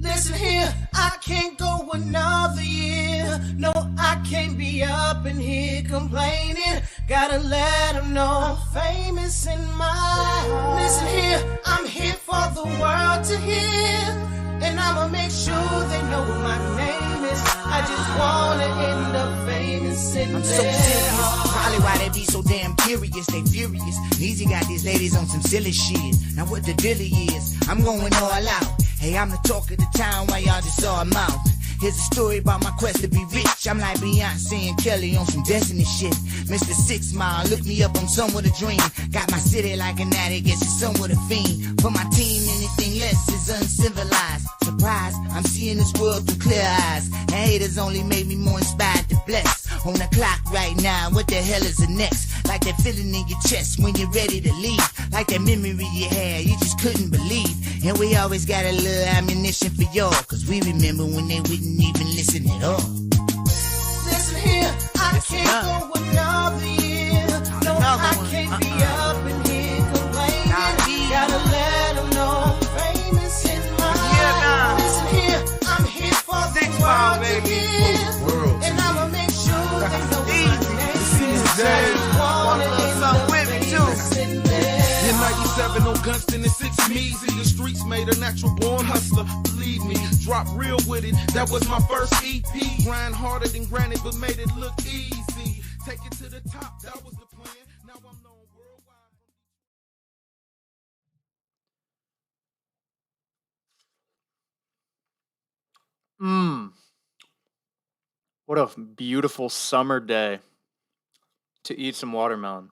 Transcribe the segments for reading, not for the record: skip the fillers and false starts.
Listen here, I can't go another year. No, I can't be up in here complaining. Gotta let them know I'm famous in my heart. Listen here, I'm here for the world to hear. And I'ma make sure they know what my name is. I just wanna end up famous in I'm so serious, probably why they be so damn curious. They furious. Easy got these ladies on some silly shit. Now what the dilly is, I'm going all out. Hey, I'm the talk of the town, why y'all just saw a mouth. Here's a story about my quest to be rich. I'm like Beyonce and Kelly on some Destiny shit. Mr. 6 Mile, look me up, I'm some with a dream. Got my city like an addict, guess it's some with a fiend. For my team, anything less is uncivilized. Surprise, I'm seeing this world through clear eyes. And haters only made me more inspired to bless. On the clock right now, what the hell is the next? Like that feeling in your chest when you're ready to leave. Like that memory you had, you just couldn't believe. And we always got a little ammunition for y'all, cause we remember when they wouldn't even listen at all. Listen here, I can't go another year. No, I can't be up in here complaining. Gotta let them know I'm famous in my heart. Listen here, I'm here for the world to hear. And I'ma make sure they know my name is. In 97 on Gunston and 6 Measy, the streets made a natural born hustler. Believe me, drop real with it. That was my first EP. Grind harder than granted, but made it look easy. Take it to the top, that was the plan. Now I'm known worldwide. What a beautiful summer day to eat some watermelon.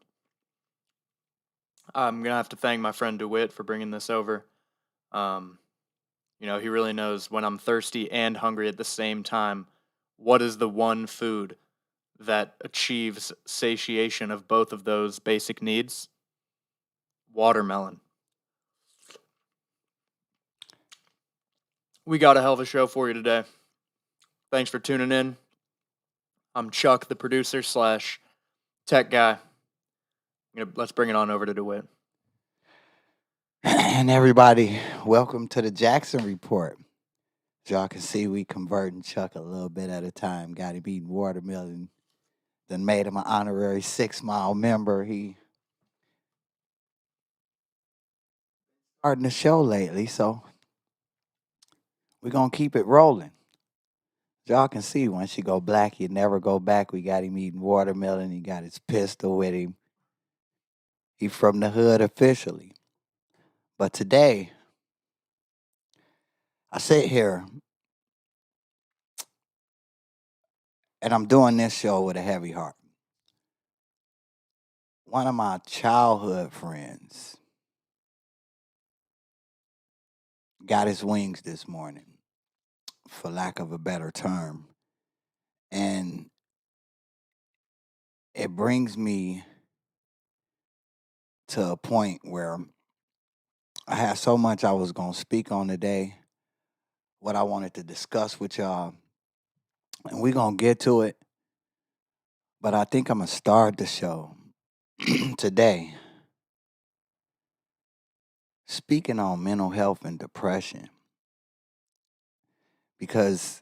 I'm gonna have to thank my friend DeWitt for bringing this over. He really knows when I'm thirsty and hungry at the same time. What is the one food that achieves satiation of both of those basic needs? Watermelon. We got a hell of a show for you today. Thanks for tuning in. I'm Chuck, the producer / tech guy. Let's bring it on over to DeWitt. And everybody, welcome to the Jackson Report. As y'all can see, we converting Chuck a little bit at a time. Got him eating watermelon. Then made him an honorary 6 Mile member. He starting the show lately, so we're going to keep it rolling. As y'all can see, once you go black, you never go back. We got him eating watermelon. He got his pistol with him. He from the hood officially. But today, I sit here and I'm doing this show with a heavy heart. One of my childhood friends got his wings this morning, for lack of a better term. And it brings me to a point where I had so much I was going to speak on today, what I wanted to discuss with y'all, and we're going to get to it. But I think I'm going to start the show today speaking on mental health and depression. Because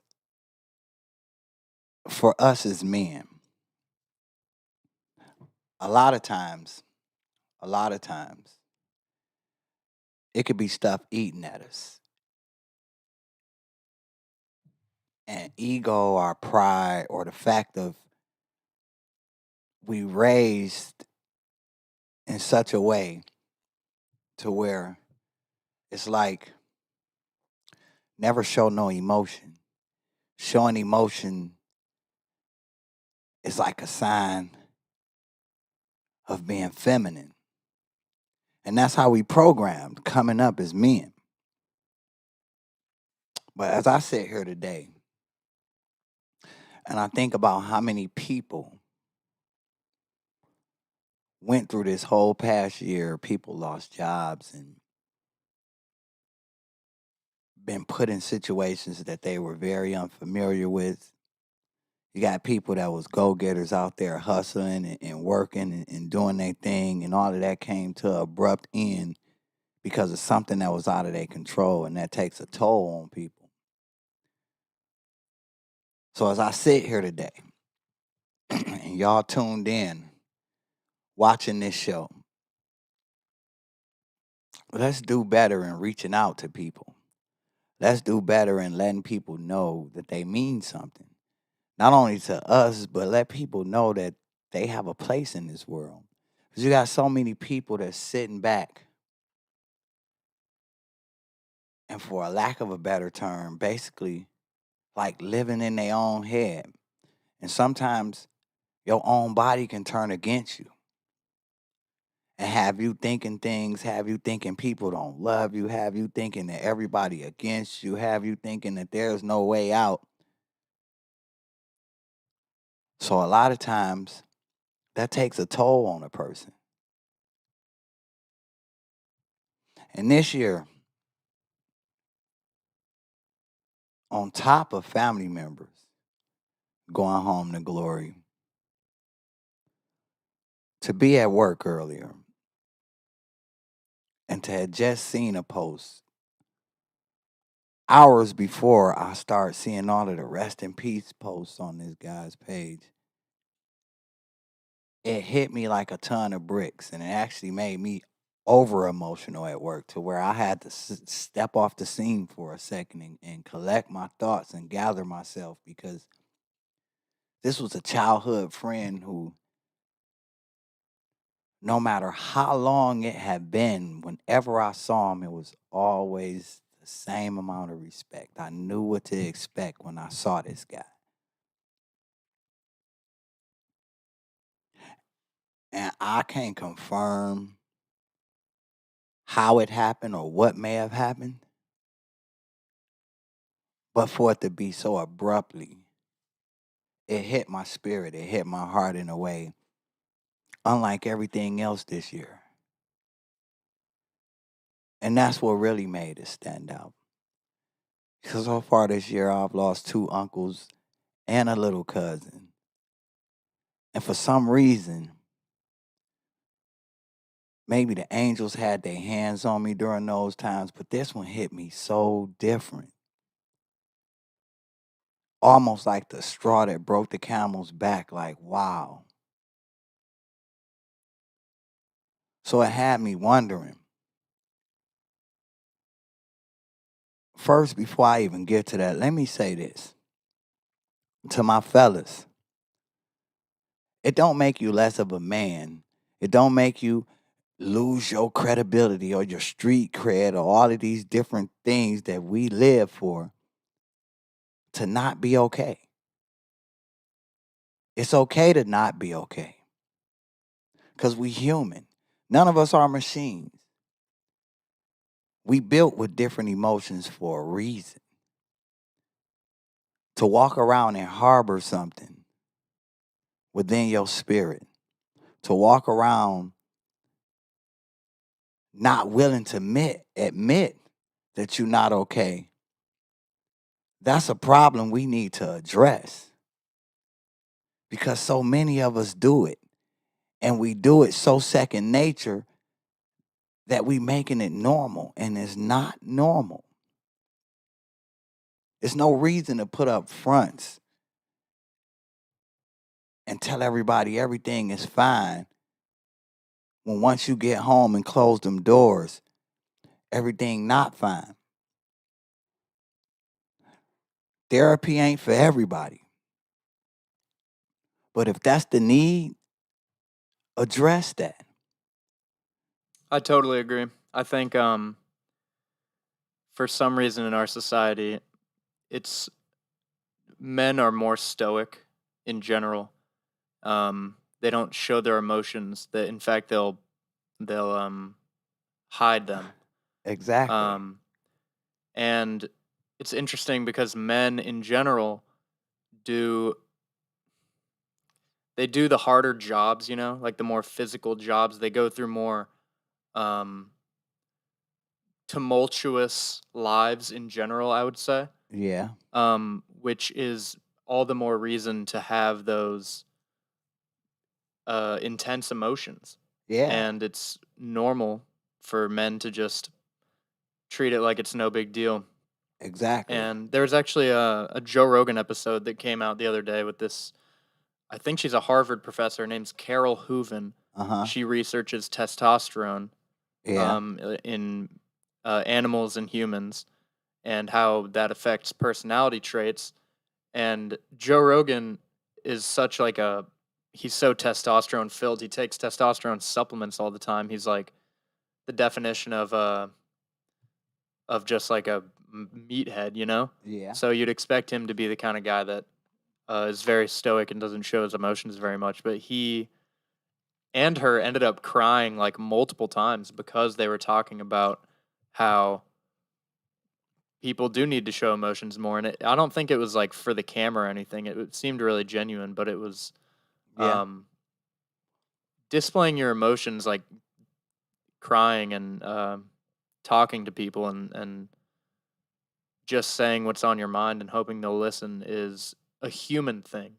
for us as men, a lot of times, it could be stuff eating at us. And ego, our pride, or the fact of we raised in such a way to where it's like never show no emotion. Showing emotion is like a sign of being feminine. And that's how we programmed coming up as men. But as I sit here today, and I think about how many people went through this whole past year, people lost jobs and been put in situations that they were very unfamiliar with. You got people that was go-getters out there hustling and working and doing their thing, and all of that came to an abrupt end because of something that was out of their control, and that takes a toll on people. So as I sit here today and y'all tuned in watching this show, let's do better in reaching out to people. Let's do better in letting people know that they mean something. Not only to us, but let people know that they have a place in this world. Because you got so many people that's sitting back and, for a lack of a better term, basically like living in their own head. And sometimes your own body can turn against you and have you thinking things, have you thinking people don't love you, have you thinking that everybody against you, have you thinking that there's no way out. So a lot of times that takes a toll on a person. And this year, on top of family members going home to glory, to be at work earlier and to have just seen a post hours before I start seeing all of the rest in peace posts on this guy's page, it hit me like a ton of bricks, and it actually made me over emotional at work to where I had to step off the scene for a second and collect my thoughts and gather myself, because this was a childhood friend who, no matter how long it had been, whenever I saw him, it was always the same amount of respect. I knew what to expect when I saw this guy. And I can't confirm how it happened or what may have happened, but for it to be so abruptly, it hit my spirit, it hit my heart in a way unlike everything else this year. And that's what really made it stand out. Because so far this year, I've lost 2 uncles and a little cousin. And for some reason, maybe the angels had their hands on me during those times, but this one hit me so different. Almost like the straw that broke the camel's back, like, wow. So it had me wondering. First, before I even get to that, let me say this to my fellas. It don't make you less of a man. It don't make you lose your credibility or your street cred or all of these different things that we live for to not be okay. It's okay to not be okay because we human. None of us are machines. We built with different emotions for a reason. To walk around and harbor something within your spirit. To walk around not willing to admit that you're not okay. That's a problem we need to address. Because so many of us do it. And we do it so second nature that we making it normal. And it's not normal. There's no reason to put up fronts and tell everybody everything is fine when once you get home and close them doors, everything not fine. Therapy ain't for everybody. But if that's the need, address that. I totally agree. I think for some reason in our society, it's men are more stoic in general. They don't show their emotions. That in fact they'll hide them. Exactly. And it's interesting because men in general do the harder jobs, like the more physical jobs. They go through more tumultuous lives in general, I would say. Yeah. Which is all the more reason to have those intense emotions. Yeah. And it's normal for men to just treat it like it's no big deal. Exactly. And there was actually a Joe Rogan episode that came out the other day with this. I think she's a Harvard professor. Her name's Carol Hooven. Uh-huh. She researches testosterone Yeah. in animals and humans, and how that affects personality traits. And Joe Rogan is such like a he's so testosterone filled. He takes testosterone supplements all the time. He's like the definition of just like a meathead, you know? Yeah. So you'd expect him to be the kind of guy that is very stoic and doesn't show his emotions very much, but he and her ended up crying like multiple times because they were talking about how people do need to show emotions more. And I don't think it was like for the camera or anything. It seemed really genuine, but it was Yeah. displaying your emotions, like crying and talking to people and just saying what's on your mind and hoping they'll listen is a human thing.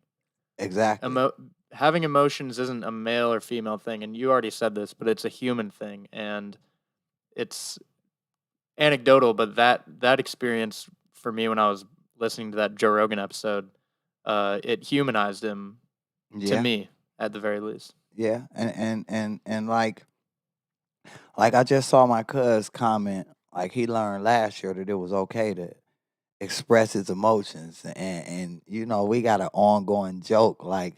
Exactly. Having emotions isn't a male or female thing, and you already said this, but it's a human thing, and it's anecdotal. But that experience for me when I was listening to that Joe Rogan episode, it humanized him to Yeah. me at the very least. Yeah. And like I just saw my cuz comment, like he learned last year that it was okay to express his emotions. And you know, we got an ongoing joke, like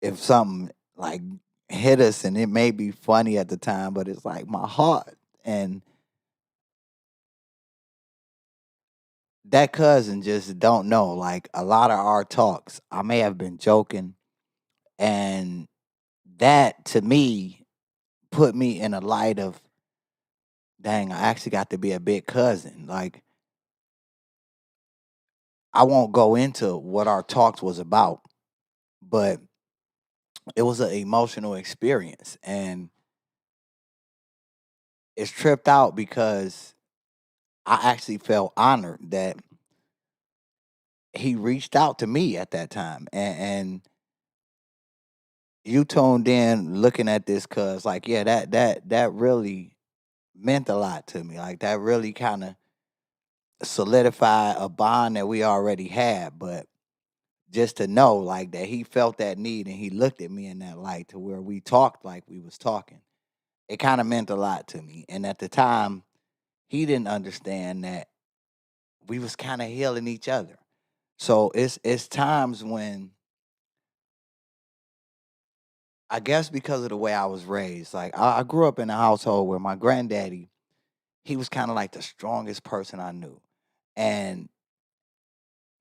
if something like hit us and it may be funny at the time, but it's like my heart. And that cousin just don't know. Like a lot of our talks, I may have been joking, and that to me put me in a light of, dang, I actually got to be a big cousin. Like I won't go into what our talks was about, but it was an emotional experience, and it's tripped out because I actually felt honored that he reached out to me at that time, and you tuned in looking at this, cuz like, yeah, that really meant a lot to me. Like that really kind of solidified a bond that we already had. But just to know like that he felt that need and he looked at me in that light to where we talked like we was talking, it kind of meant a lot to me. And at the time, he didn't understand that we was kind of healing each other. So it's times when, I guess because of the way I was raised, like I grew up in a household where my granddaddy, he was kind of like the strongest person I knew. And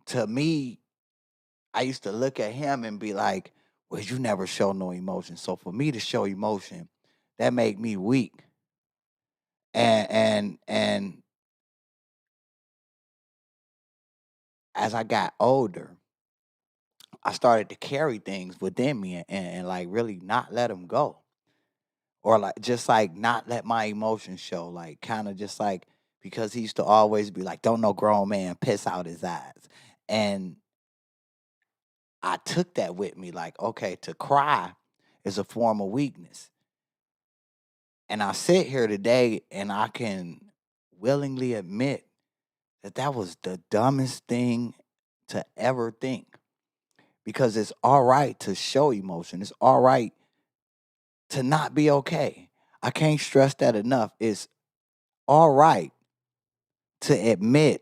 to me, I used to look at him and be like, well, you never show no emotion. So for me to show emotion, that made me weak. And as I got older, I started to carry things within me and like really not let them go. Or like just like not let my emotions show. Like kind of just like, because he used to always be like, don't no grown man piss out his eyes. And I took that with me, like, okay, to cry is a form of weakness. And I sit here today and I can willingly admit that that was the dumbest thing to ever think, because it's all right to show emotion. It's all right to not be okay. I can't stress that enough. It's all right to admit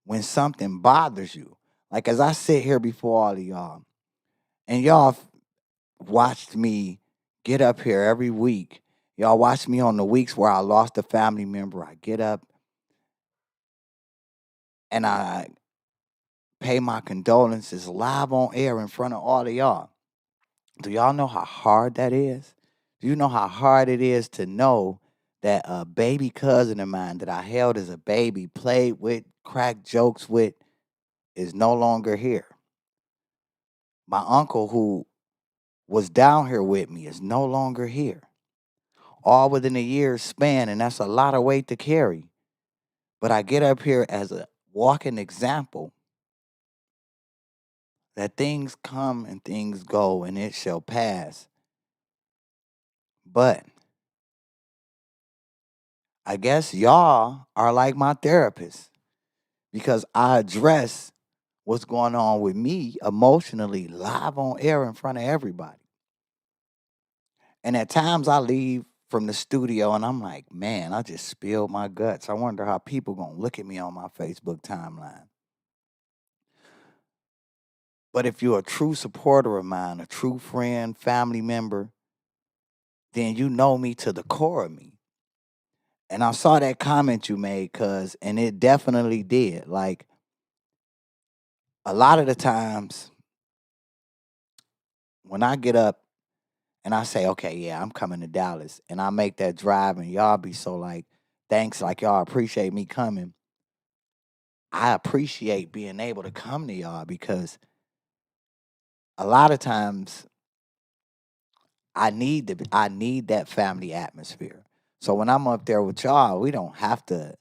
when something bothers you. Like as I sit here before all of y'all, and y'all watched me get up here every week. Y'all watch me on the weeks where I lost a family member. I get up and I pay my condolences live on air in front of all of y'all. Do y'all know how hard that is? Do you know how hard it is to know that a baby cousin of mine that I held as a baby, played with, cracked jokes with, is no longer here? My uncle, who was down here with me, is no longer here. All within a year's span, and that's a lot of weight to carry. But I get up here as a walking example that things come and things go and it shall pass. But I guess y'all are like my therapist. because I address what's going on with me emotionally live on air in front of everybody. And at times I leave from the studio and I'm like, man, I just spilled my guts. I wonder how people gonna look at me on my Facebook timeline. But if you're a true supporter of mine, a true friend, family member, then you know me to the core of me. And I saw that comment you made, and it definitely did. Like, a lot of the times when I get up and I say, okay, yeah, I'm coming to Dallas, and I make that drive, and y'all be so like, thanks, like y'all appreciate me coming. I appreciate being able to come to y'all because a lot of times I need that family atmosphere. So when I'm up there with y'all, we don't have to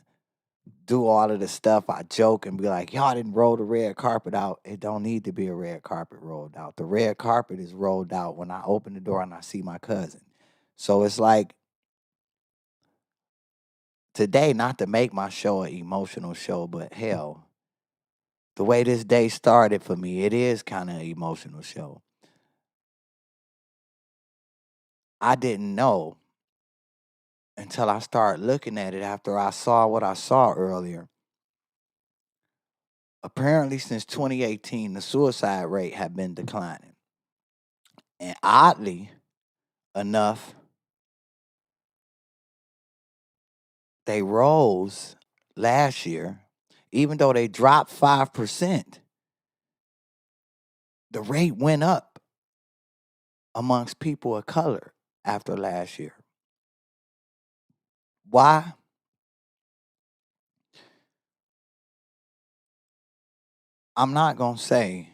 do all of the stuff. I joke and be like, y'all didn't roll the red carpet out. It don't need to be a red carpet rolled out. The red carpet is rolled out when I open the door and I see my cousin. So it's like today, not to make my show an emotional show, but hell, the way this day started for me, it is kind of an emotional show. I didn't know until I started looking at it after I saw what I saw earlier. Apparently, since 2018, the suicide rate had been declining. And oddly enough, they rose last year, even though they dropped 5%, the rate went up amongst people of color after last year. Why? I'm not gonna say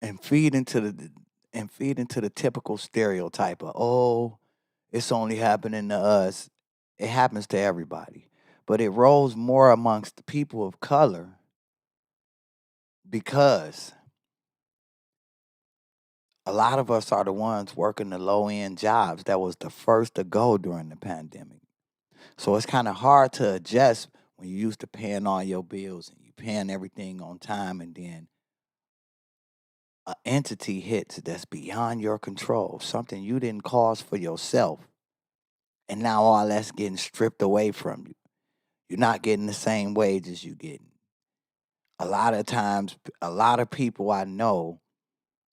and feed into the typical stereotype of, oh, it's only happening to us. It happens to everybody. But it rose more amongst the people of color because a lot of us are the ones working the low end jobs that was the first to go during the pandemic. So it's kind of hard to adjust when you're used to paying all your bills and you paying everything on time, and then an entity hits that's beyond your control, something you didn't cause for yourself. And now all that's getting stripped away from you. You're not getting the same wages you getting. A lot of times, a lot of people I know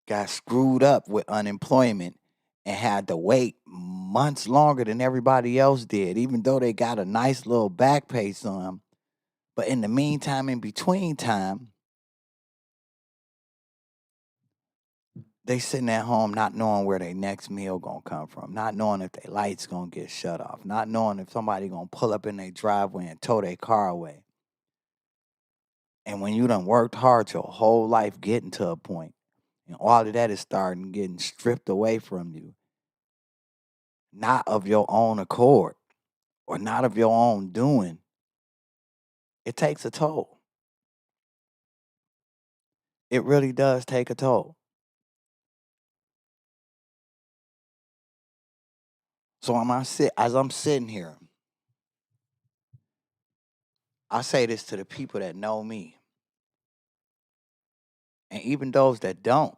got screwed up with unemployment and had to wait months longer than everybody else did, even though they got a nice little back pay sum. But in the meantime, in between time, they sitting at home not knowing where their next meal gonna come from, not knowing if their lights gonna get shut off, not knowing if somebody gonna pull up in their driveway and tow their car away. And when you done worked hard your whole life getting to a point, and all of that is starting getting stripped away from you, not of your own accord or not of your own doing, it takes a toll. It really does take a toll. So as I'm sitting here, I say this to the people that know me, and even those that don't.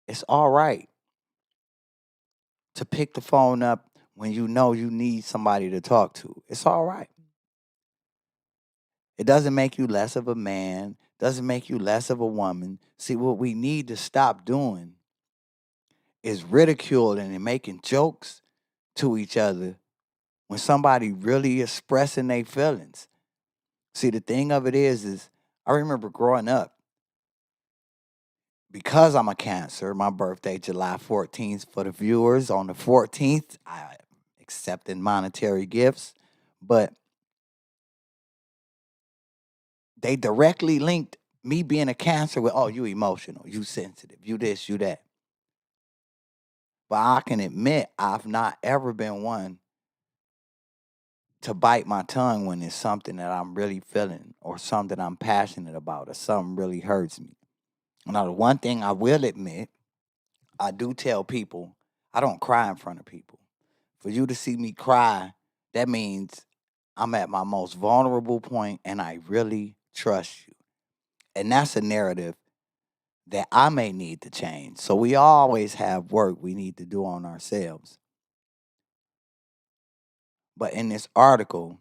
It's all right to pick the phone up when you know you need somebody to talk to. It's all right. It doesn't make you less of a man, doesn't make you less of a woman. See, what we need to stop doing is ridiculing and making jokes to each other when somebody really expressing their feelings. See, the thing of it is I remember growing up, because I'm a Cancer, my birthday, July 14th, for the viewers. On the 14th, I accepted monetary gifts, but they directly linked me being a Cancer with, oh, you emotional, you sensitive, you this, you that. But I can admit I've not ever been one to bite my tongue when it's something that I'm really feeling or something I'm passionate about or something really hurts me. Now, the one thing I will admit, I do tell people I don't cry in front of people. For you to see me cry, that means I'm at my most vulnerable point and I really trust you. And that's a narrative that I may need to change. So we always have work we need to do on ourselves. But in this article,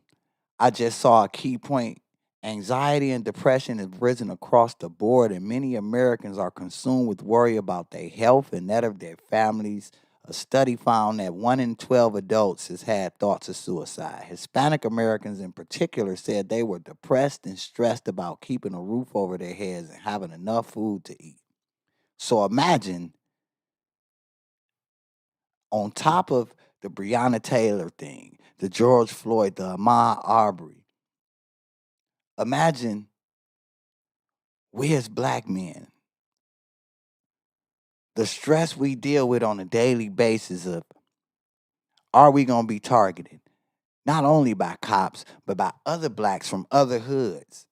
I just saw a key point. Anxiety and depression has risen across the board, and many Americans are consumed with worry about their health and that of their families. A study found that 1 in 12 adults has had thoughts of suicide. Hispanic Americans, in particular, said they were depressed and stressed about keeping a roof over their heads and having enough food to eat. So imagine, on top of the Breonna Taylor thing, the George Floyd, the Ahmaud Arbery, imagine we as black men, the stress we deal with on a daily basis of, are we going to be targeted? Not only by cops, but by other blacks from other hoods.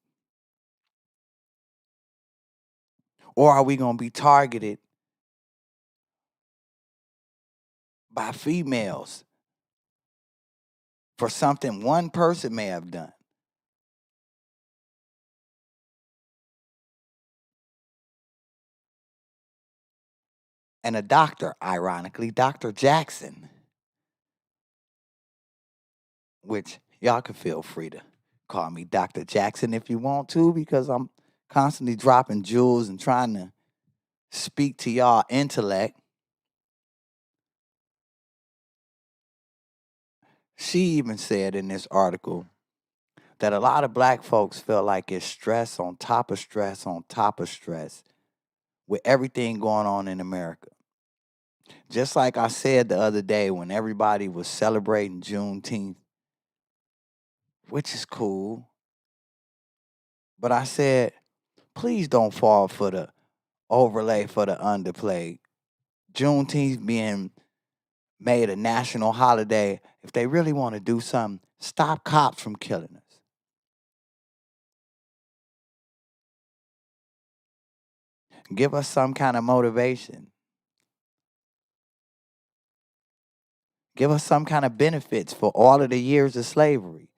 Or are we going to be targeted by females for something one person may have done? And a doctor, ironically, Dr. Jackson, which y'all can feel free to call me Dr. Jackson if you want to, because I'm constantly dropping jewels and trying to speak to y'all intellect. She even said in this article that a lot of black folks feel like it's stress on top of stress on top of stress with everything going on in America. Just like I said the other day when everybody was celebrating Juneteenth, which is cool, but I said, please don't fall for the overlay for the underplay. Juneteenth being made a national holiday. If they really want to do something, stop cops from killing us. Give us some kind of motivation. Give us some kind of benefits for all of the years of slavery.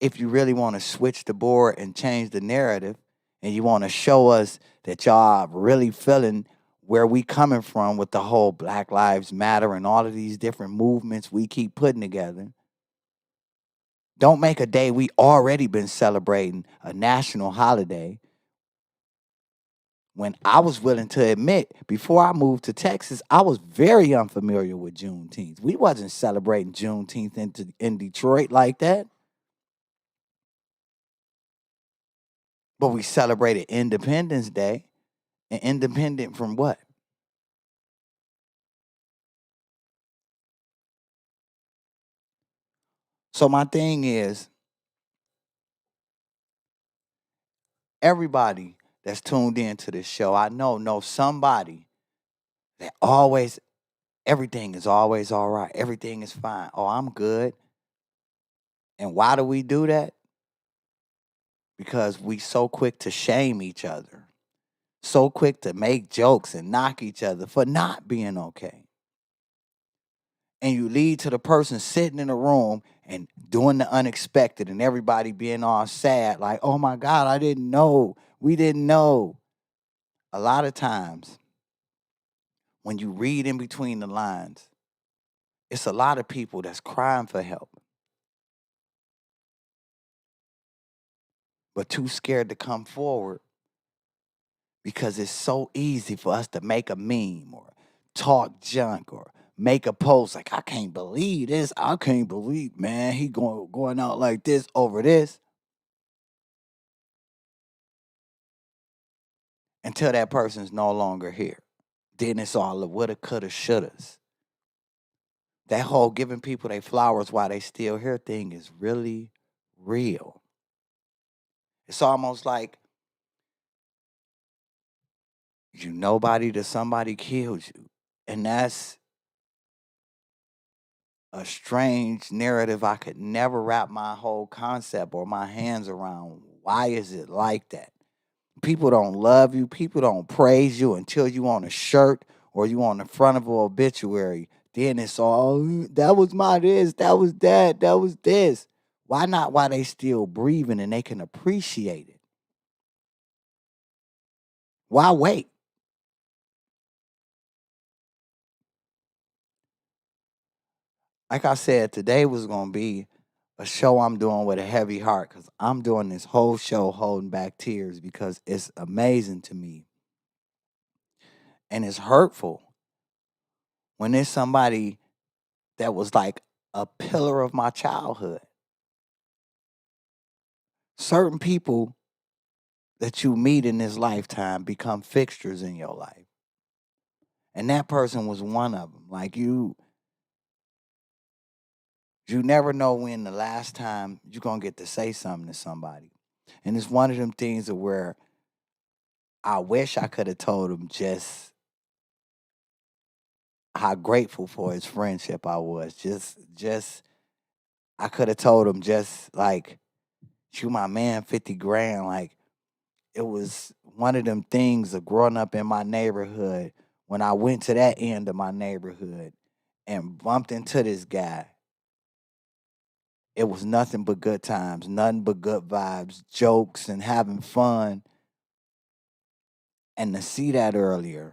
If you really want to switch the board and change the narrative, and you want to show us that y'all really feeling where we coming from with the whole Black Lives Matter and all of these different movements we keep putting together, don't make a day we already been celebrating a national holiday. When I was willing to admit, before I moved to Texas, I was very unfamiliar with Juneteenth. We wasn't celebrating Juneteenth in Detroit like that. But we celebrated Independence Day. And independent from what? So my thing is, everybody that's tuned into this show, I know somebody that always, everything is always all right. Everything is fine. Oh, I'm good. And why do we do that? Because we so quick to shame each other. So quick to make jokes and knock each other for not being okay. And you lead to the person sitting in a room and doing the unexpected and everybody being all sad, like, oh my God, I didn't know. We didn't know. A lot of times, when you read in between the lines, it's a lot of people that's crying for help, but too scared to come forward because it's so easy for us to make a meme or talk junk or make a post like, I can't believe this. I can't believe, man, he going out like this over this. Until that person's no longer here. Then it's all the woulda, coulda, shouldas. That whole giving people their flowers while they still here thing is really real. It's almost like you nobody till somebody kills you. And that's a strange narrative I could never wrap my whole concept or my hands around. Why is it like that? People don't love you. People don't praise you until you on a shirt or you on the front of an obituary. Then it's all, that was my this, that was that was this. Why not while they still breathing and they can appreciate it? Why wait? Like I said, today was going to be a show I'm doing with a heavy heart because I'm doing this whole show holding back tears because it's amazing to me. And it's hurtful when there's somebody that was like a pillar of my childhood. Certain people that you meet in this lifetime become fixtures in your life. And that person was one of them. Like you never know when the last time you're going to get to say something to somebody. And it's one of them things that where I wish I could have told him just how grateful for his friendship I was. Just I could have told him just like, you my man, 50 grand. Like it was one of them things of growing up in my neighborhood when I went to that end of my neighborhood and bumped into this guy. It was nothing but good times, nothing but good vibes, jokes, and having fun. And to see that earlier,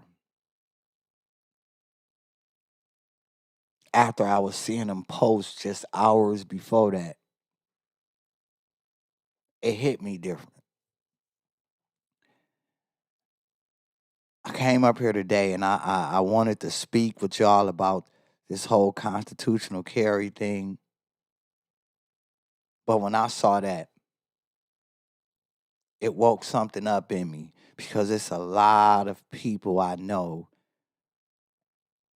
after I was seeing him post just hours before that, it hit me different. I came up here today and I wanted to speak with y'all about this whole constitutional carry thing. But when I saw that, it woke something up in me because it's a lot of people I know,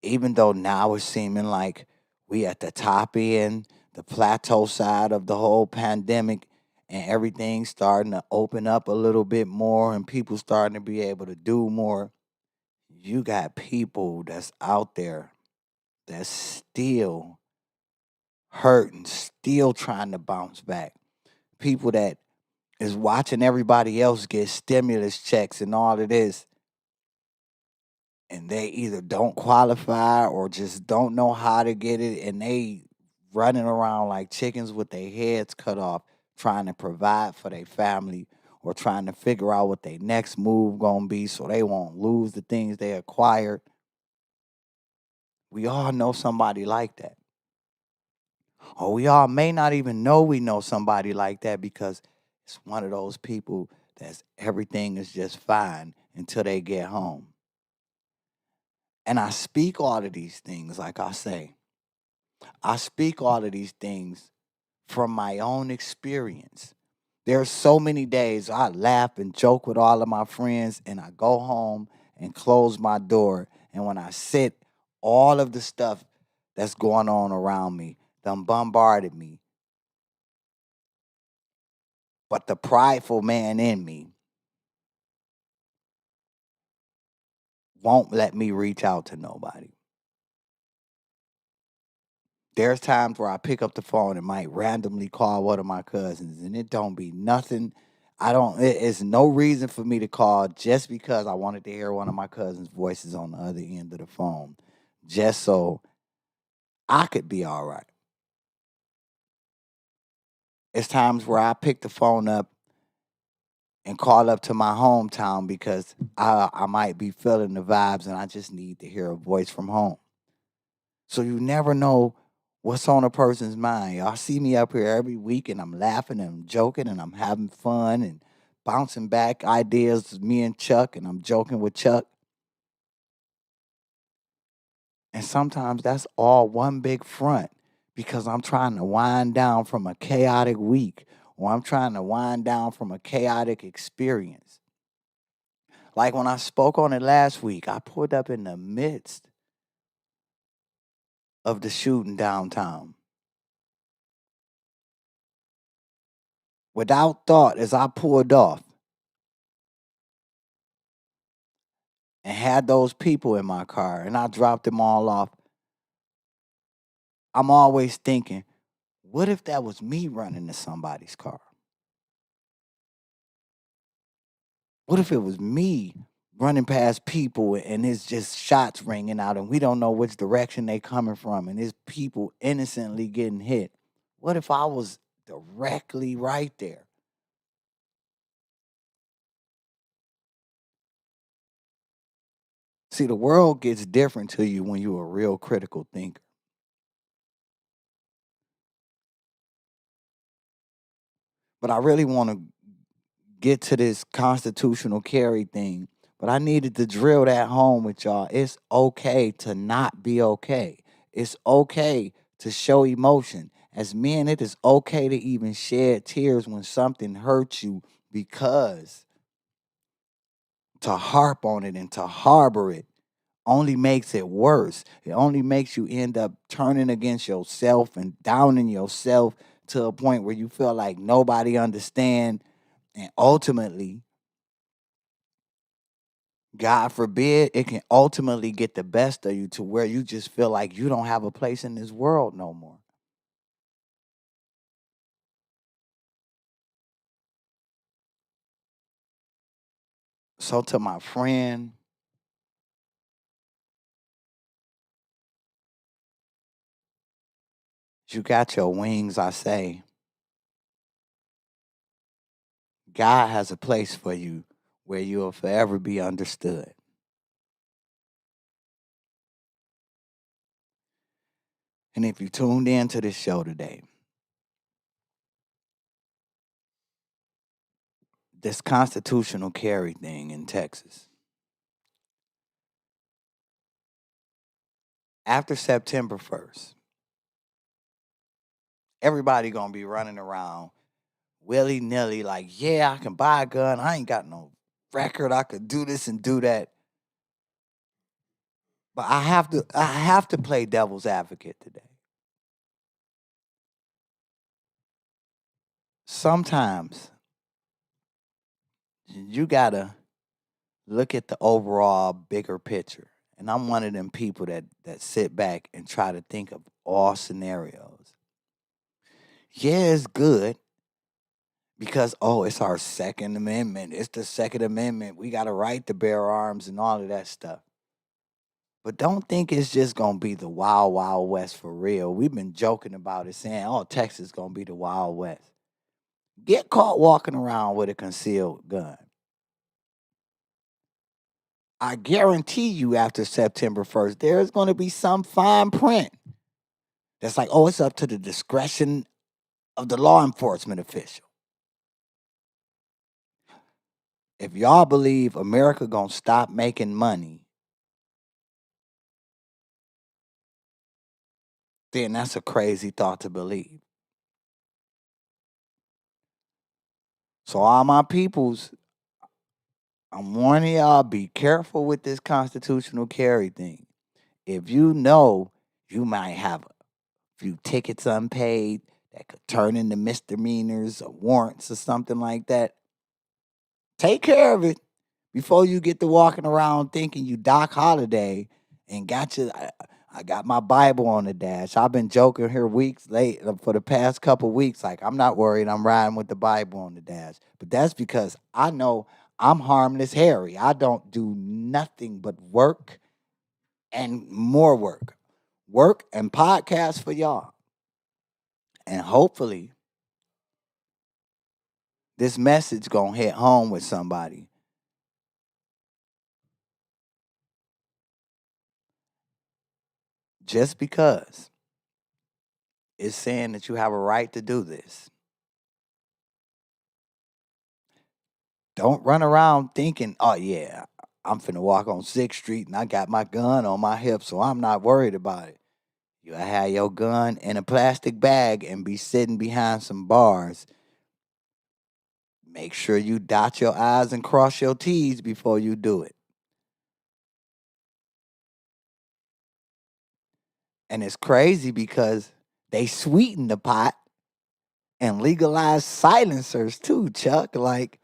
even though now it's seeming like we at the top end, the plateau side of the whole pandemic, and everything's starting to open up a little bit more and people starting to be able to do more. You got people that's out there that's still hurting, still trying to bounce back. People that is watching everybody else get stimulus checks and all of this, and they either don't qualify or just don't know how to get it, and they running around like chickens with their heads cut off, trying to provide for their family or trying to figure out what their next move gonna be so they won't lose the things they acquired. We all know somebody like that. Or we all may not even know we know somebody like that because it's one of those people that's everything is just fine until they get home. And I speak all of these things, like I say. I speak all of these things from my own experience. There's so many days I laugh and joke with all of my friends, and I go home and close my door. And when I sit, all of the stuff that's going on around me, done bombarded me. But the prideful man in me won't let me reach out to nobody. There's times where I pick up the phone and might randomly call one of my cousins, and it don't be nothing. It's no reason for me to call just because I wanted to hear one of my cousins' voices on the other end of the phone, just so I could be all right. It's times where I pick the phone up and call up to my hometown because I might be feeling the vibes and I just need to hear a voice from home. So you never know what's on a person's mind. Y'all see me up here every week and I'm laughing and I'm joking and I'm having fun and bouncing back ideas, me and Chuck, and I'm joking with Chuck. And sometimes that's all one big front because I'm trying to wind down from a chaotic week or I'm trying to wind down from a chaotic experience. Like when I spoke on it last week, I pulled up in the midst of the shooting downtown. Without thought, as I pulled off and had those people in my car and I dropped them all off, I'm always thinking, what if that was me running to somebody's car? What if it was me running past people and it's just shots ringing out and we don't know which direction they coming from and it's people innocently getting hit? What if I was directly right there. See, the world gets different to you when you're a real critical thinker. But I really want to get to this constitutional carry thing, but I needed to drill that home with y'all. It's okay to not be okay. It's okay to show emotion. As men, it is okay to even shed tears when something hurts you, because to harp on it and to harbor it only makes it worse. It only makes you end up turning against yourself and downing yourself to a point where you feel like nobody understands. And ultimately, God forbid, it can ultimately get the best of you to where you just feel like you don't have a place in this world no more. So to my friend, you got your wings, I say. God has a place for you where you'll forever be understood. And if you tuned in to this show today, this constitutional carry thing in Texas, after September 1st, everybody gonna be running around willy-nilly like, yeah, I can buy a gun. I ain't got no record. I could do this and do that. But I have to play devil's advocate today. Sometimes you gotta look at the overall bigger picture. And I'm one of them people that sit back and try to think of all scenarios. Yeah, it's good because it's our Second Amendment. It's the Second Amendment. We got a right to bear arms and all of that stuff. But don't think it's just gonna be the Wild Wild West for real. We've been joking about it, saying, Texas gonna be the Wild West. Get caught walking around with a concealed gun. I guarantee you after September 1st, there's gonna be some fine print that's like, it's up to the discretion of the law enforcement official. If y'all believe America gonna stop making money, then that's a crazy thought to believe. So all my peoples, I'm warning y'all, be careful with this constitutional carry thing. If you know you might have a few tickets unpaid that could turn into misdemeanors or warrants or something like that, take care of it before you get to walking around thinking you Doc Holliday and I got my Bible on the dash. I've been joking here weeks late for the past couple weeks. Like, I'm not worried. I'm riding with the Bible on the dash. But that's because I know I'm harmless Harry. I don't do nothing but work and more work. Work and podcasts for y'all. And hopefully this message gonna hit home with somebody. Just because it's saying that you have a right to do this, don't run around thinking, yeah, I'm finna walk on 6th Street and I got my gun on my hip, so I'm not worried about it. You have your gun in a plastic bag and be sitting behind some bars. Make sure you dot your I's and cross your T's before you do it. And it's crazy because they sweeten the pot and legalize silencers too, Chuck. Like,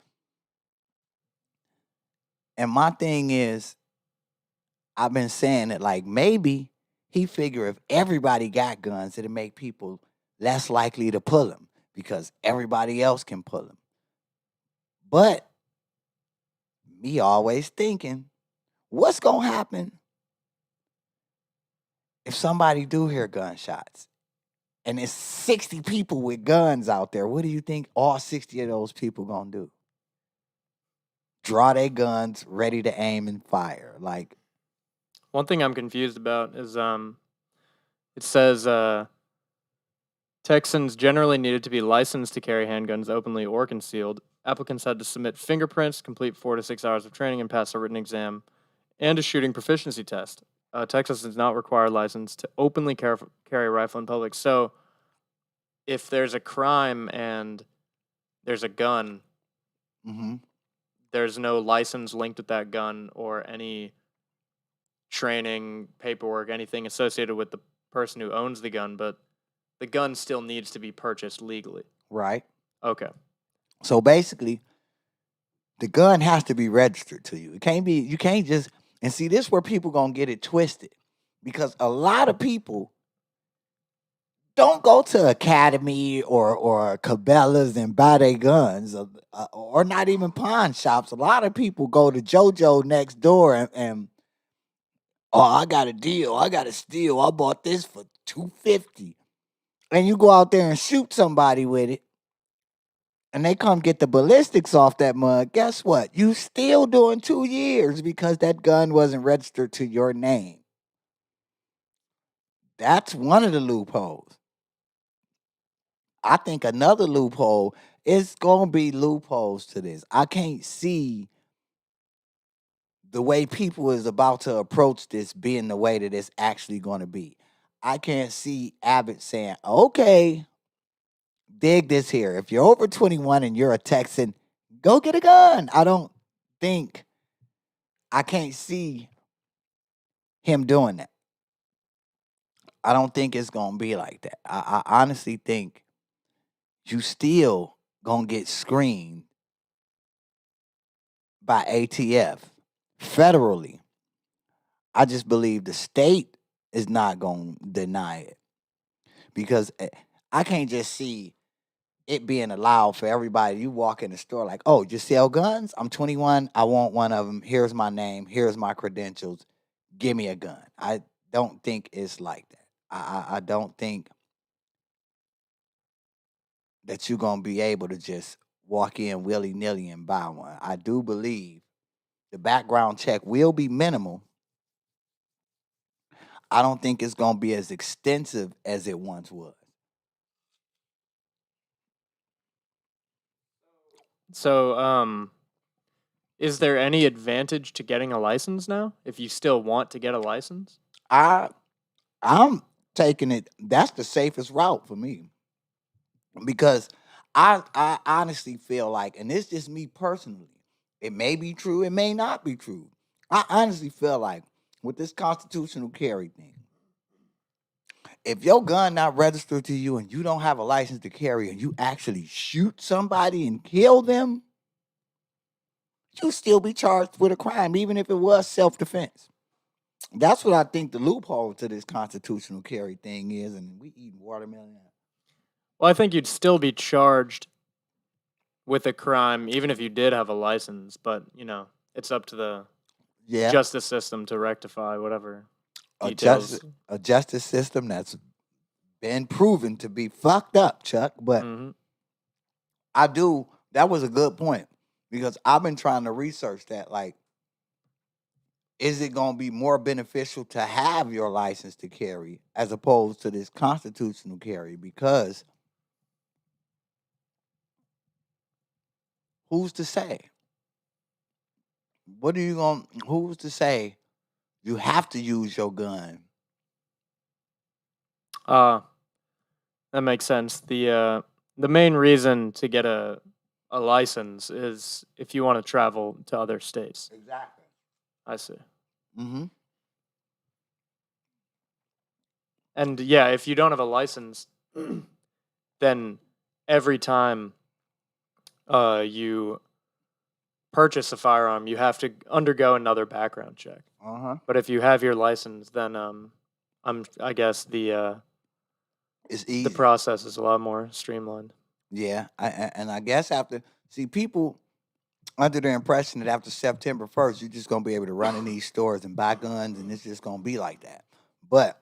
and my thing is, I've been saying it, like, maybe he figure if everybody got guns, it'll make people less likely to pull them because everybody else can pull them. But me always thinking, what's gonna happen if somebody do hear gunshots and there's 60 people with guns out there, what do you think all 60 of those people gonna do? Draw their guns, ready to aim and fire. Like, One thing I'm confused about is it says Texans generally needed to be licensed to carry handguns openly or concealed. Applicants had to submit fingerprints, complete 4 to 6 hours of training, and pass a written exam and a shooting proficiency test. Texas does not require a license to openly carry a rifle in public. So, if there's a crime and there's a gun, mhm. there's no license linked with that gun or any training, paperwork, anything associated with the person who owns the gun, but the gun still needs to be purchased legally. Right. Okay. So basically, the gun has to be registered to you. It can't be, you can't just, and see, this where people gonna get it twisted. Because a lot of people don't go to Academy or Cabela's and buy their guns, or not even pawn shops. A lot of people go to JoJo next door and oh, I got a deal. I got a steal. I bought this for $250. And you go out there and shoot somebody with it, and they come get the ballistics off that mug. Guess what? You still doing 2 years because that gun wasn't registered to your name. That's one of the loopholes. I think another loophole is going to be loopholes to this. I can't see the way people is about to approach this being the way that it's actually going to be. I can't see Abbott saying, okay, dig this here. If you're over 21 and you're a Texan, go get a gun. I can't see him doing that. I don't think it's going to be like that. I honestly think you still going to get screened by ATF federally. I just believe the state is not going to deny it, because I can't just see it being allowed for everybody. You walk in the store like, oh, you sell guns? I'm 21. I want one of them. Here's my name. Here's my credentials. Give me a gun. I don't think it's like that. I don't think that you're going to be able to just walk in willy-nilly and buy one. I do believe the background check will be minimal. I don't think it's going to be as extensive as it once was. So, is there any advantage to getting a license now if you still want to get a license? I'm taking it. That's the safest route for me, because I honestly feel like, and it's just me personally, it may be true, it may not be true. I honestly feel like with this constitutional carry thing, if your gun not registered to you and you don't have a license to carry and you actually shoot somebody and kill them, you still be charged with a crime, even if it was self-defense. That's what I think the loophole to this constitutional carry thing is, and we eating watermelon. Well, I think you'd still be charged with a crime even if you did have a license, but it's up to the justice system to rectify whatever details. A justice system that's been proven to be fucked up, Chuck. But that was a good point, because I've been trying to research that. Like, is it going to be more beneficial to have your license to carry as opposed to this constitutional carry? Because who's to say? Who's to say you have to use your gun? That makes sense. The main reason to get a license is if you want to travel to other states. Exactly. I see. Mm-hmm. And yeah, if you don't have a license, then every time you purchase a firearm, you have to undergo another background check. But if you have your license, then I guess it's easy. The process is a lot more streamlined. Yeah, I guess people under the impression that after September 1st, you're just going to be able to run in these stores and buy guns, and it's just going to be like that. But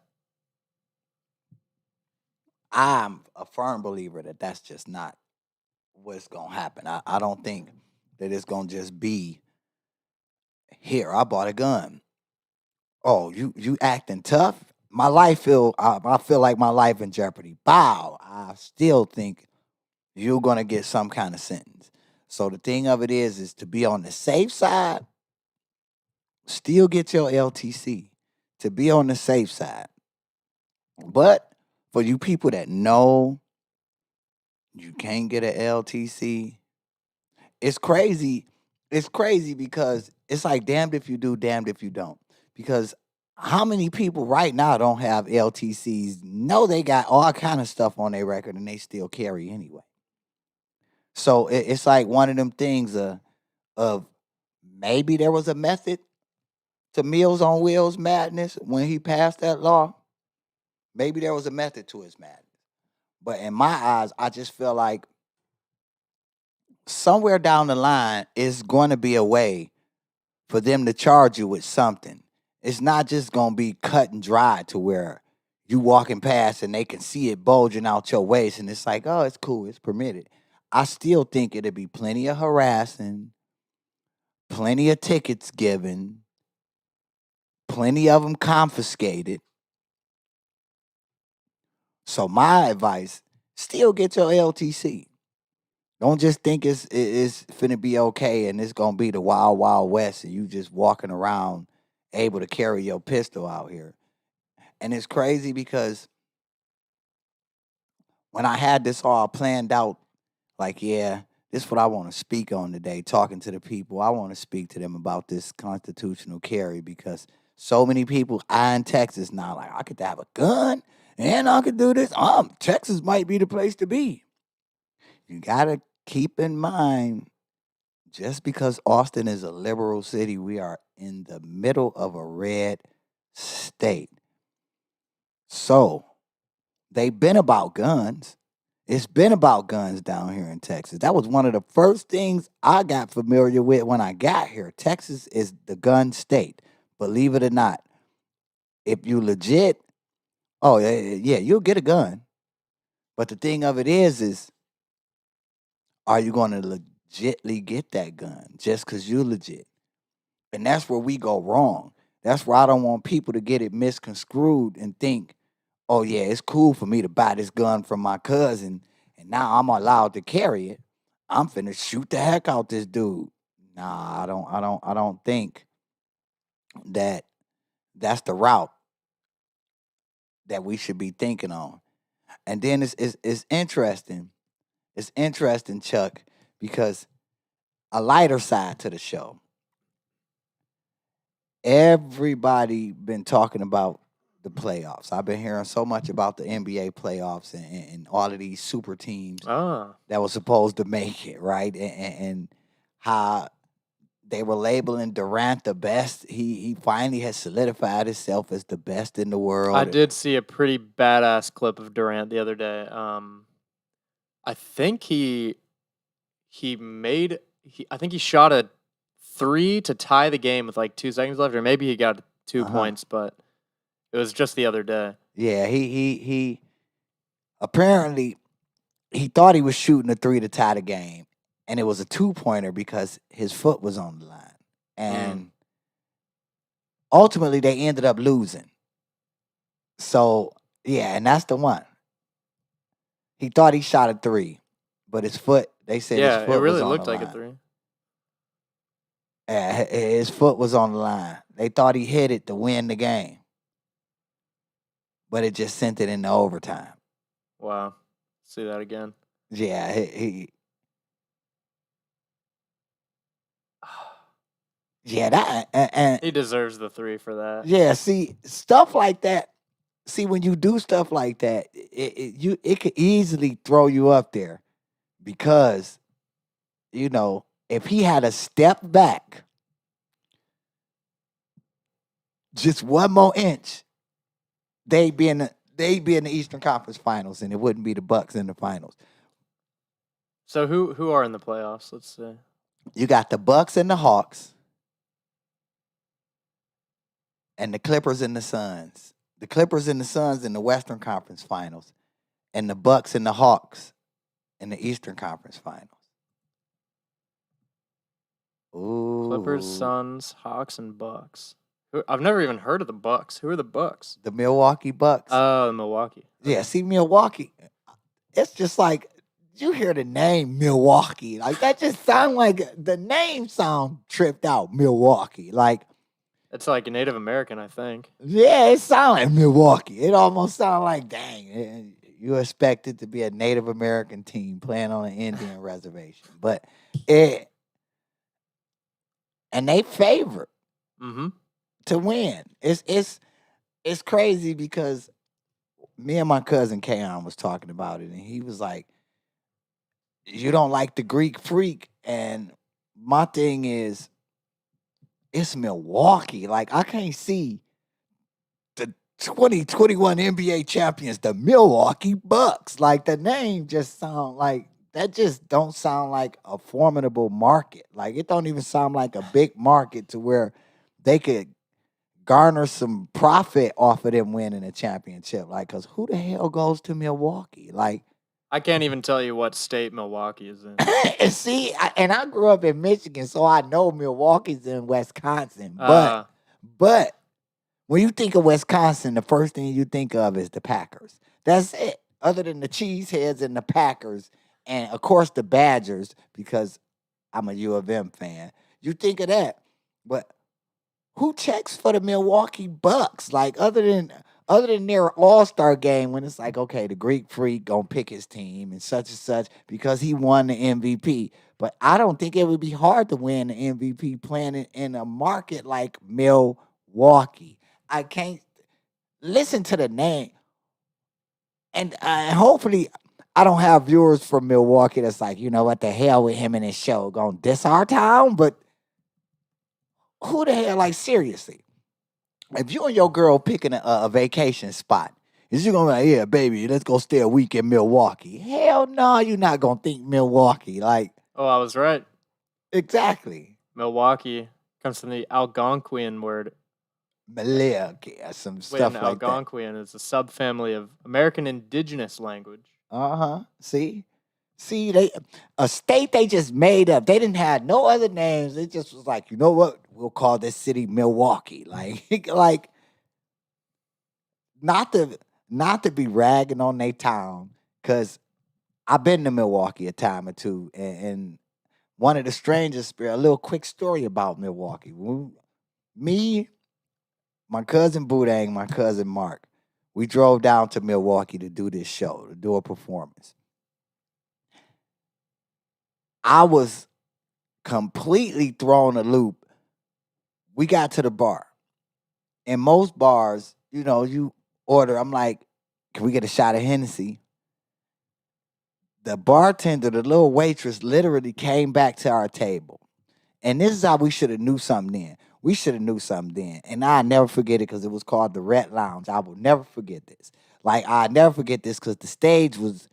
I'm a firm believer that that's just not what's gonna happen. I don't think that it's gonna just be here. I bought a gun. Oh, you acting tough? My life I feel like my life in jeopardy. Bow. I still think you're gonna get some kind of sentence. So the thing of it is to be on the safe side. Still get your LTC to be on the safe side. But for you people that know you can't get an LTC, it's crazy. It's crazy because it's like damned if you do, damned if you don't. Because how many people right now don't have LTCs? Know they got all kind of stuff on their record and they still carry anyway. So it's like one of them things of maybe there was a method to Meals on Wheels madness when he passed that law. Maybe there was a method to his madness. But in my eyes, I just feel like somewhere down the line is going to be a way for them to charge you with something. It's not just going to be cut and dry to where you walking past and they can see it bulging out your waist and it's like, oh, it's cool, it's permitted. I still think it'll be plenty of harassing, plenty of tickets given, plenty of them confiscated. So my advice, still get your LTC. Don't just think it's finna be okay and it's gonna be the wild, wild west and you just walking around able to carry your pistol out here. And it's crazy because when I had this all planned out, like, yeah, this is what I want to speak on today, talking to the people. I want to speak to them about this constitutional carry because so many people in Texas now, like, I could have a gun and I could do this. Texas might be the place to be. You gotta keep in mind, just because Austin is a liberal city, we are in the middle of a red state. So they've been about guns. It's been about guns down here in Texas. That was one of the first things I got familiar with when I got here. Texas is the gun state. Believe it or not. If you legit, oh yeah, you'll get a gun. But the thing of it is are you going to legitly get that gun just because you're legit? And that's where we go wrong. That's where I don't want people to get it misconstrued and think, oh yeah, it's cool for me to buy this gun from my cousin and now I'm allowed to carry it. I'm finna shoot the heck out this dude. Nah, I don't think that that's the route that we should be thinking on. And then it's interesting. It's interesting, Chuck, because a lighter side to the show. Everybody been talking about the playoffs. I've been hearing so much about the NBA playoffs and all of these super teams that was supposed to make it, right? And how they were labeling Durant the best. He finally has solidified himself as the best in the world. I did see a pretty badass clip of Durant the other day. I think I think he shot a 3 to tie the game with like 2 seconds left, or maybe he got 2 points, but it was just the other day. Yeah, he apparently he thought he was shooting a 3 to tie the game, and it was a 2-pointer because his foot was on the line. And ultimately they ended up losing. So, yeah, and that's the one. He thought he shot a 3, but his foot, they said his foot it really was on looked the like line. a 3. Yeah, his foot was on the line. They thought he hit it to win the game, but it just sent it into overtime. Wow. See that again. Yeah, yeah, that and He deserves the 3 for that. yeah. See, stuff like that. See, when you do stuff like that, it could easily throw you up there because if he had a step back, just one more inch, they'd be in the Eastern Conference Finals, and it wouldn't be the Bucks in the finals. So who are in the playoffs? Let's see. You got the Bucks and the Hawks, and the Clippers and the Suns. The Clippers and the Suns in the Western Conference Finals, and the Bucks and the Hawks in the Eastern Conference Finals. Ooh. Clippers, Suns, Hawks, and Bucks. I've never even heard of the Bucks. Who are the Bucks? The Milwaukee Bucks. Oh, Milwaukee. Yeah, see, Milwaukee. It's just like you hear the name Milwaukee. Like that just sound like the name sound tripped out. Milwaukee. Like It's like a Native American, I think. yeah, it sound like Milwaukee. It almost sound like dang. You expect it to be a Native American team playing on an Indian reservation, but and they favor Mm-hmm. to win. It's crazy because me and my cousin Kaon was talking about it, and he was like, "You don't like the Greek Freak," and my thing is, it's Milwaukee. Like I can't see the 2021 NBA champions, the Milwaukee Bucks. Like the name just sound like that. Just don't sound like a formidable market. Like it don't even sound like a big market to where they could garner some profit off of them winning a championship. Like, cause who the hell goes to Milwaukee? Like, I can't even tell you what state Milwaukee is in. and see, I grew up in Michigan, so I know Milwaukee's in Wisconsin. But when you think of Wisconsin, the first thing you think of is the Packers. That's it. Other than the Cheeseheads and the Packers, and of course the Badgers, because I'm a U of M fan. You think of that, but who checks for the Milwaukee Bucks? Like other than their All-Star game when it's like, okay, the Greek Freak gonna pick his team and such because he won the MVP. But I don't think it would be hard to win the MVP playing in a market like Milwaukee. I can't listen to the name. And hopefully I don't have viewers from Milwaukee that's like, you know what the hell with him and his show, gonna diss our town, but who the hell, like, seriously, if you and your girl picking a vacation spot, is you gonna be like, yeah, baby, let's go stay a week in Milwaukee? Hell no, you're not gonna think Milwaukee. Like, Oh, I was right. exactly. Milwaukee comes from the Algonquian word. Milwaukee, some When stuff like that. Algonquian is a subfamily of American indigenous language. See, they a state they just made up. They didn't have no other names. It just was like, you know what? We'll call this city Milwaukee. Like, like not to be ragging on their town, because I've been to Milwaukee a time or two, and one of the strangest, a little quick story about Milwaukee. Me, my cousin Boudang, my cousin Mark, we drove down to Milwaukee to do this show, to do a performance. I was completely thrown a loop. We got to the bar. In most bars, you know, you order, I'm like, can we get a shot of Hennessy? The bartender, the little waitress, literally came back to our table. And this is how we should have knew something then. We should have knew something then. And I'll never forget it because it was called the Red Lounge. I will never forget this. Like, I'll never forget this because the stage was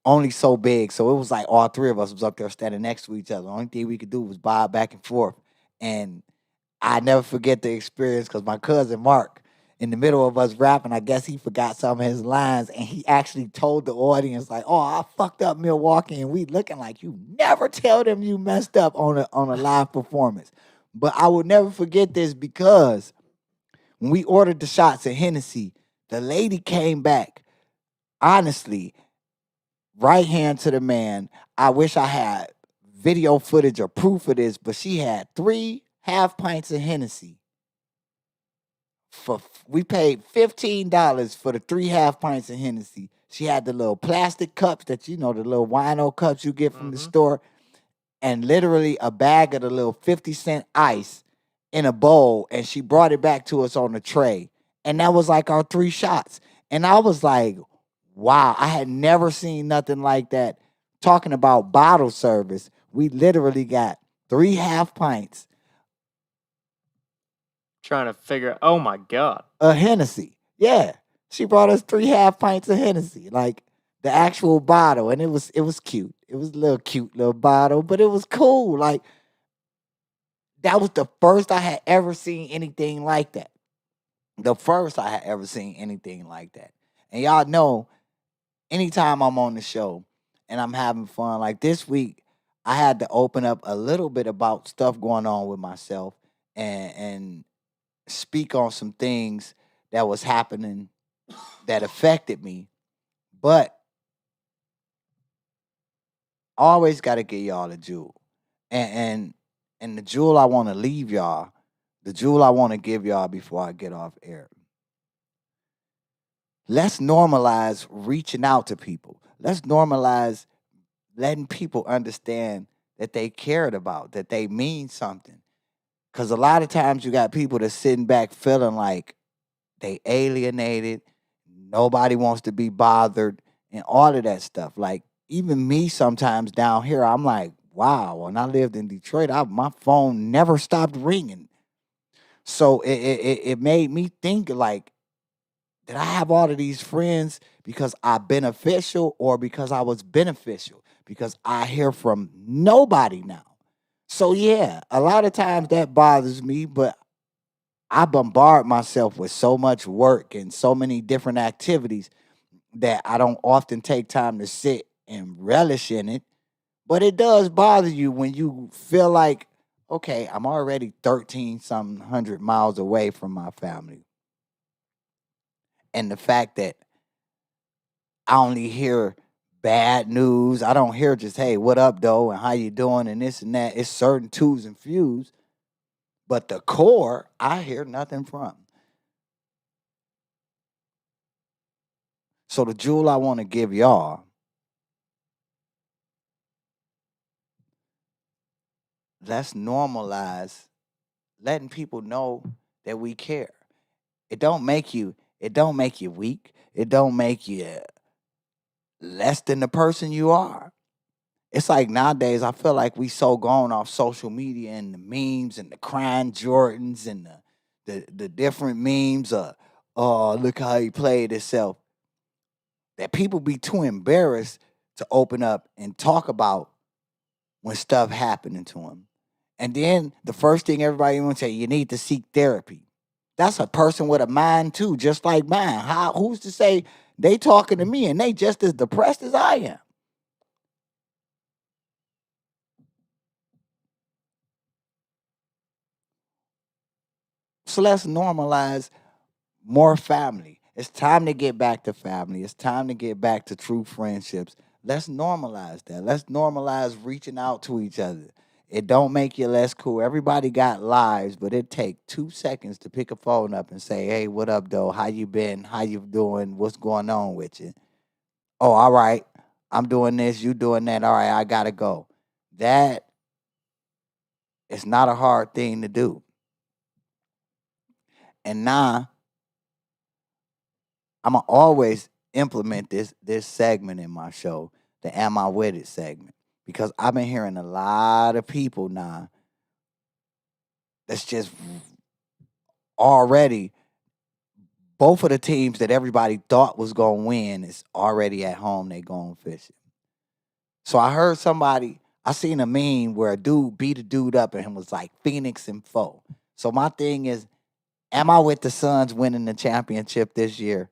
only so big. So it was like all three of us was up there standing next to each other. The only thing we could do was bob back and forth. And I never forget the experience because my cousin Mark, in the middle of us rapping, I guess he forgot some of his lines, and he actually told the audience, like, oh, I fucked up Milwaukee, and we looking like you never tell them you messed up on a live performance. But I will never forget this because when we ordered the shots of Hennessy, the lady came back, honestly, right hand to the man. I wish I had video footage or proof of this, but she had 3 half pints of Hennessy. We paid $15 for the 3 half pints of Hennessy. She had the little plastic cups that, you know, the little wino cups you get from the store, and literally a bag of the little 50-cent ice in a bowl, and she brought it back to us on a tray. And that was like our 3 shots. And I was like, wow, I had never seen nothing like that. Talking about bottle service, we literally got 3 half pints Trying to figure, oh my God. of Hennessy. Yeah. She brought us 3 half pints of Hennessy, like the actual bottle. And it was cute. It was a little cute little bottle, but it was cool. Like, that was the first I had ever seen anything like that. The first I had ever seen anything like that. And y'all know, anytime I'm on the show and I'm having fun, like this week, I had to open up a little bit about stuff going on with myself and speak on some things that was happening that affected me. But I always got to get y'all a jewel, and and and the jewel I want to leave y'all, the jewel I want to give y'all before I get off air. Let's normalize reaching out to people. Let's normalize letting people understand that they cared about, that they mean something. Because a lot of times you got people that's sitting back feeling like they alienated, nobody wants to be bothered, and all of that stuff. Like, even me sometimes down here, I'm like, wow, when I lived in Detroit, my phone never stopped ringing. So it made me think like, did I have all of these friends because I beneficial or because I was beneficial? Because I hear from nobody now. So yeah, a lot of times that bothers me, but I bombard myself with so much work and so many different activities that I don't often take time to sit and relish in it. But it does bother you when you feel like, okay, I'm already 13 some hundred miles away from my family. And the fact that I only hear bad news. I don't hear just, hey, what up, though, and how you doing, and this and that. It's certain twos and fews, but the core, I hear nothing from. So the jewel I want to give y'all, let's normalize letting people know that we care. It don't make you weak. It don't make you less than the person you are. It's like nowadays I feel like we so gone off social media and the memes and the crying Jordans and the different memes of, oh, look how he played himself, that people be too embarrassed to open up and talk about when stuff happening to them. And then the first thing everybody wants to say, you need to seek therapy. That's a person with a mind too, just like mine. Who's to say they talking to me and they just as depressed as I am? So let's normalize more family. It's time to get back to family. It's time to get back to true friendships. Let's normalize that. Let's normalize reaching out to each other. It don't make you less cool. Everybody got lives, but it take 2 seconds to pick a phone up and say, "Hey, what up, though? How you been? How you doing? What's going on with you?" "Oh, all right. I'm doing this. You doing that. All right, I gotta go." That is not a hard thing to do. And now I'ma always implement this segment in my show, the Am I With It segment, because I've been hearing a lot of people now that's just already both of the teams that everybody thought was gonna win is already at home. They going fishing. So I seen a meme where a dude beat a dude up and was like Phoenix and foe. So my thing is, am I with the Suns winning the championship this year?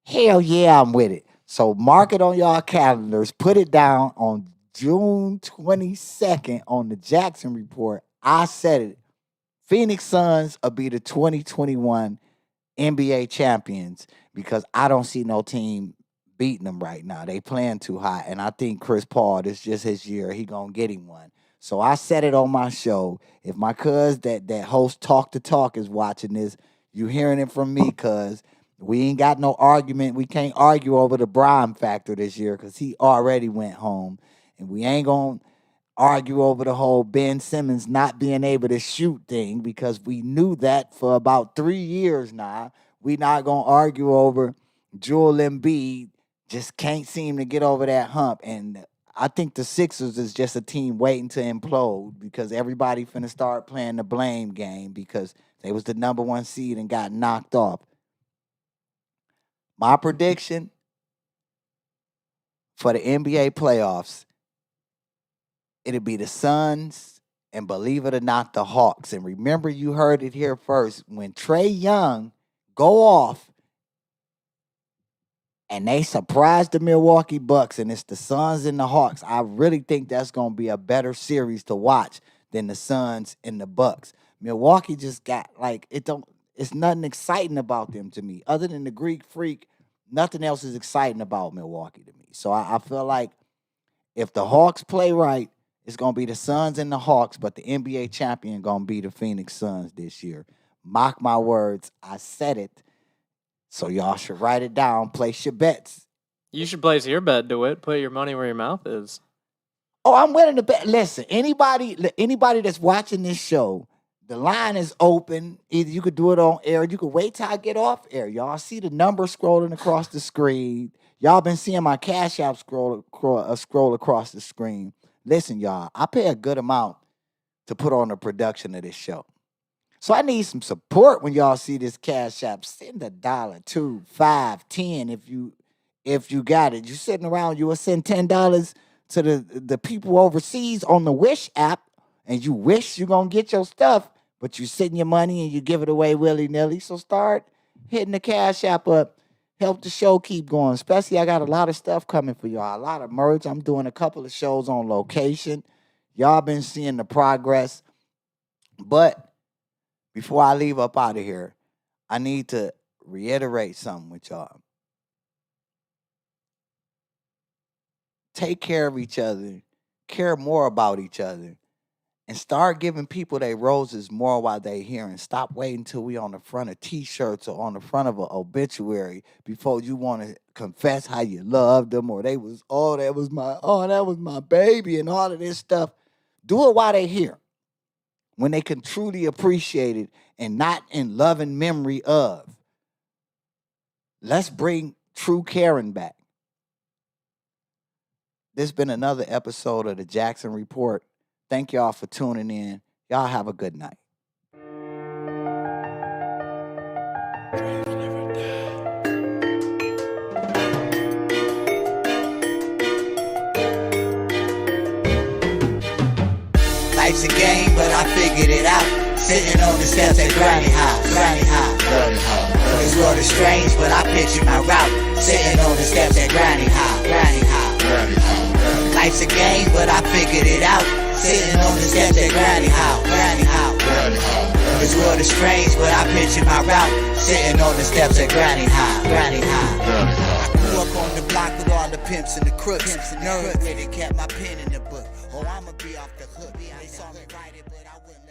Hell yeah, I'm with it. So mark it on y'all calendars. Put it down on June 22nd on the Jackson Report. I said it. Phoenix Suns will be the 2021 NBA champions because I don't see no team beating them right now. They playing too hot. And I think Chris Paul, this just his year. He gonna get him one. So I said it on my show. If my cuz that host Talk to Talk is watching this, you hearing it from me, cuz we ain't got no argument. We can't argue over the Brian factor this year because he already went home. And we ain't gonna argue over the whole Ben Simmons not being able to shoot thing because we knew that for about 3 years now. We not gonna argue over Joel Embiid just can't seem to get over that hump. And I think the Sixers is just a team waiting to implode because everybody finna start playing the blame game because they was the number one seed and got knocked off. My prediction for the NBA playoffs, it'll be the Suns and, believe it or not, the Hawks. And remember, you heard it here first. When Trae Young go off and they surprised the Milwaukee Bucks, and it's the Suns and the Hawks. I really think that's going to be a better series to watch than the Suns and the Bucks. Milwaukee just got it's nothing exciting about them to me. Other than the Greek Freak, nothing else is exciting about Milwaukee to me. So I feel like if the Hawks play right, it's going to be the Suns and the Hawks, but the NBA champion going to be the Phoenix Suns this year. Mark my words, I said it. So y'all should write it down, place your bets. You should place your bet, DeWitt. Put your money where your mouth is. Oh, I'm willing to bet. Listen, anybody that's watching this show, the line is open. Either you could do it on air, you could wait till I get off air. Y'all see the number scrolling across the screen. Y'all been seeing my Cash App scroll across the screen. Listen, y'all, I pay a good amount to put on the production of this show. So I need some support when y'all see this Cash App. Send $1, $2, $5, $10 if you got it. You sitting around, you will send $10 to the people overseas on the Wish app, and you wish you're gonna get your stuff, but you sitting your money and you give it away willy-nilly. So start hitting the Cash App up. Help the show keep going. Especially I got a lot of stuff coming for y'all. A lot of merch. I'm doing a couple of shows on location. Y'all been seeing the progress. But before I leave up out of here, I need to reiterate something with y'all. Take care of each other, care more about each other, and start giving people their roses more while they're here. And stop waiting till we on the front of T-shirts or on the front of an obituary before you want to confess how you loved them or that was my baby and all of this stuff. Do it while they're here, when they can truly appreciate it and not in loving memory of. Let's bring true caring back. This has been another episode of the Jackson Report. Thank y'all for tuning in. Y'all have a good night. Life's a game, but I figured it out. Sitting on the steps at Granny House. This world is strange, but I picture my route. Sitting on the steps at Granny House. Life's a game, but I figured it out. Sitting on the steps at Granny House. This world is strange, but I picture my route. Sitting on the steps at Granny House. I grew up on the block with all the pimps and the crooks. Nerd with it, kept my pen in the book. Oh, I'ma be off the hook. They saw me write it, but I wouldn't.